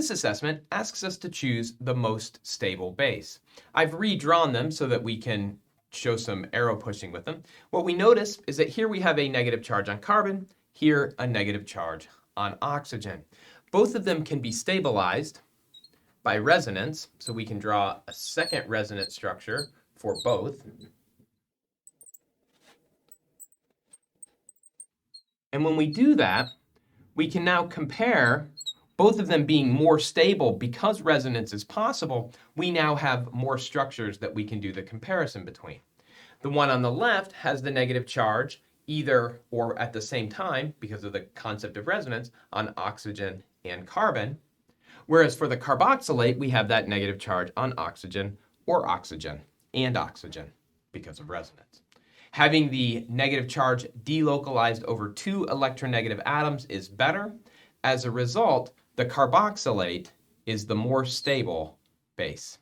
this assessment asks us to choose the most stable base. I've redrawn them so that we can show some arrow pushing with them. What we notice is that here we have a negative charge on carbon, here a negative charge on oxygen. Both of them can be stabilized by resonance, so we can draw a second resonance structure for both. And when we do that, we can now compare both of them being more stable. Because resonance is possible, we now have more structures that we can do the comparison between. The one on the left has the negative charge either or at the same time, because of the concept of resonance, on oxygen and carbon. Whereas for the carboxylate, we have that negative charge on oxygen or oxygen and oxygen because of resonance. Having the negative charge delocalized over two electronegative atoms is better. As a result, the carboxylate is the more stable base.